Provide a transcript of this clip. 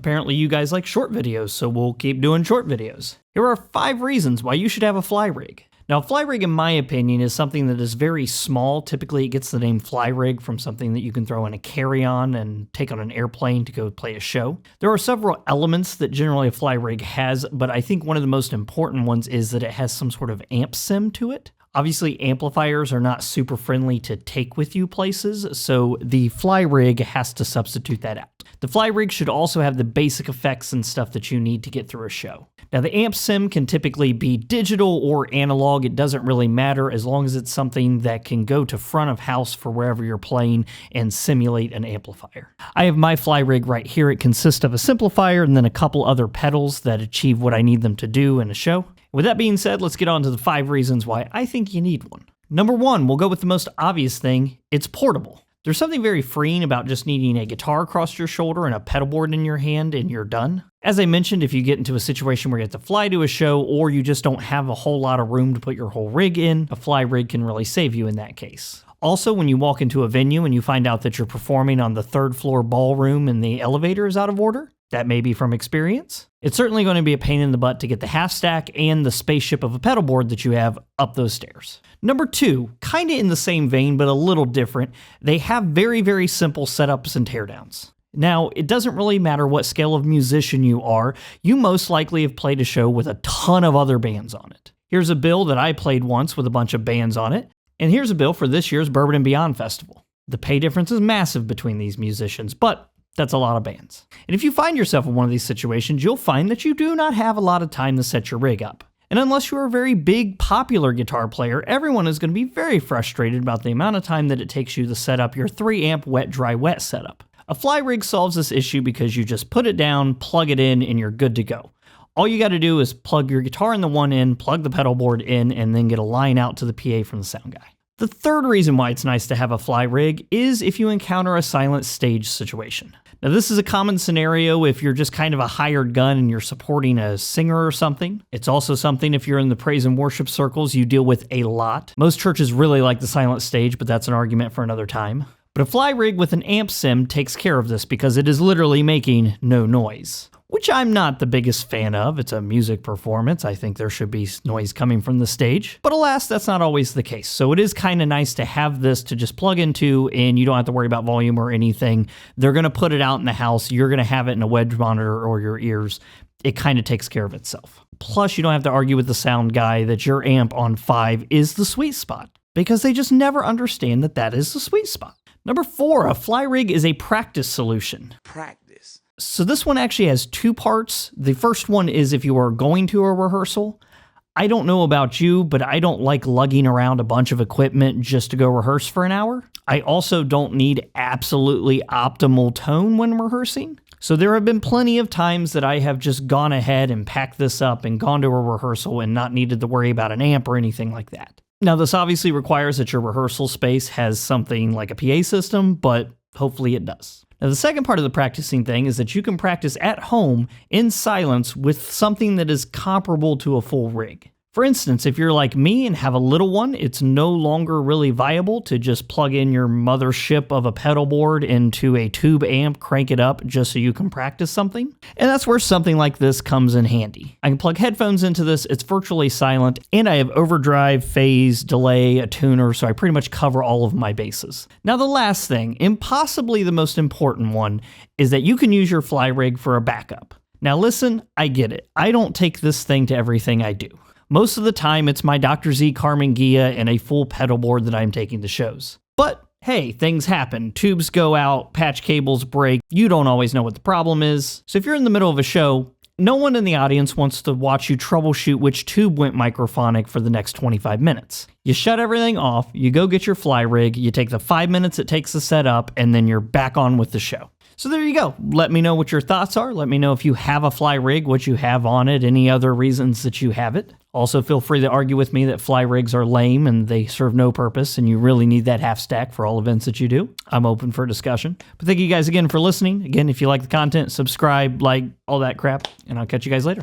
Apparently you guys like short videos, so we'll keep doing short videos. Here are 5 reasons why you should have a fly rig. Now, a fly rig, in my opinion, is something that is very small. Typically, it gets the name fly rig from something that you can throw in a carry-on and take on an airplane to go play a show. There are several elements that generally a fly rig has, but I think one of the most important ones is that it has some sort of amp sim to it. Obviously, amplifiers are not super friendly to take with you places, so the fly rig has to substitute that out. The fly rig should also have the basic effects and stuff that you need to get through a show. Now, the amp sim can typically be digital or analog. It doesn't really matter as long as it's something that can go to front of house for wherever you're playing and simulate an amplifier. I have my fly rig right here. It consists of a simplifier and then a couple other pedals that achieve what I need them to do in a show. With that being said, let's get on to the 5 reasons why I think you need one. Number 1, we'll go with the most obvious thing. It's portable. There's something very freeing about just needing a guitar across your shoulder and a pedal board in your hand and you're done. As I mentioned, if you get into a situation where you have to fly to a show or you just don't have a whole lot of room to put your whole rig in, a fly rig can really save you in that case. Also, when you walk into a venue and you find out that you're performing on the 3rd floor ballroom and the elevator is out of order, that may be from experience. It's certainly going to be a pain in the butt to get the half stack and the spaceship of a pedal board that you have up those stairs. Number 2, kind of in the same vein, but a little different, they have very, very simple setups and teardowns. Now, it doesn't really matter what scale of musician you are, you most likely have played a show with a ton of other bands on it. Here's a bill that I played once with a bunch of bands on it, and here's a bill for this year's Bourbon and Beyond Festival. The pay difference is massive between these musicians, but that's a lot of bands. And if you find yourself in one of these situations, you'll find that you do not have a lot of time to set your rig up. And unless you're a very big, popular guitar player, everyone is going to be very frustrated about the amount of time that it takes you to set up your 3-amp wet, dry, wet setup. A fly rig solves this issue because you just put it down, plug it in, and you're good to go. All you got to do is plug your guitar in the one end, plug the pedal board in, and then get a line out to the PA from the sound guy. The 3rd reason why it's nice to have a fly rig is if you encounter a silent stage situation. Now, this is a common scenario if you're just kind of a hired gun and you're supporting a singer or something. It's also something if you're in the praise and worship circles you deal with a lot. Most churches really like the silent stage, but that's an argument for another time. But a fly rig with an amp sim takes care of this because it is literally making no noise, which I'm not the biggest fan of. It's a music performance. I think there should be noise coming from the stage. But alas, that's not always the case. So it is kind of nice to have this to just plug into and you don't have to worry about volume or anything. They're going to put it out in the house. You're going to have it in a wedge monitor or your ears. It kind of takes care of itself. Plus, you don't have to argue with the sound guy that your amp on 5 is the sweet spot because they just never understand that that is the sweet spot. Number 4, a fly rig is a practice solution. Practice. So this one actually has 2 parts. The first one is if you are going to a rehearsal. I don't know about you, but I don't like lugging around a bunch of equipment just to go rehearse for an hour. I also don't need absolutely optimal tone when rehearsing. So there have been plenty of times that I have just gone ahead and packed this up and gone to a rehearsal and not needed to worry about an amp or anything like that. Now, this obviously requires that your rehearsal space has something like a PA system, but hopefully it does. Now, the second part of the practicing thing is that you can practice at home in silence with something that is comparable to a full rig. For instance, if you're like me and have a little one, it's no longer really viable to just plug in your mothership of a pedal board into a tube amp, crank it up just so you can practice something. And that's where something like this comes in handy. I can plug headphones into this, it's virtually silent, and I have overdrive, phase, delay, a tuner, so I pretty much cover all of my bases. Now the last thing, and possibly the most important one, is that you can use your fly rig for a backup. Now listen, I get it. I don't take this thing to everything I do. Most of the time, it's my Dr. Z Carmen Gia and a full pedal board that I'm taking to shows. But hey, things happen. Tubes go out, patch cables break. You don't always know what the problem is. So if you're in the middle of a show, no one in the audience wants to watch you troubleshoot which tube went microphonic for the next 25 minutes. You shut everything off, you go get your fly rig, you take the 5 minutes it takes to set up, and then you're back on with the show. So there you go. Let me know what your thoughts are. Let me know if you have a fly rig, what you have on it, any other reasons that you have it. Also, feel free to argue with me that fly rigs are lame and they serve no purpose and you really need that half stack for all events that you do. I'm open for discussion. But thank you guys again for listening. Again, if you like the content, subscribe, like, all that crap, and I'll catch you guys later.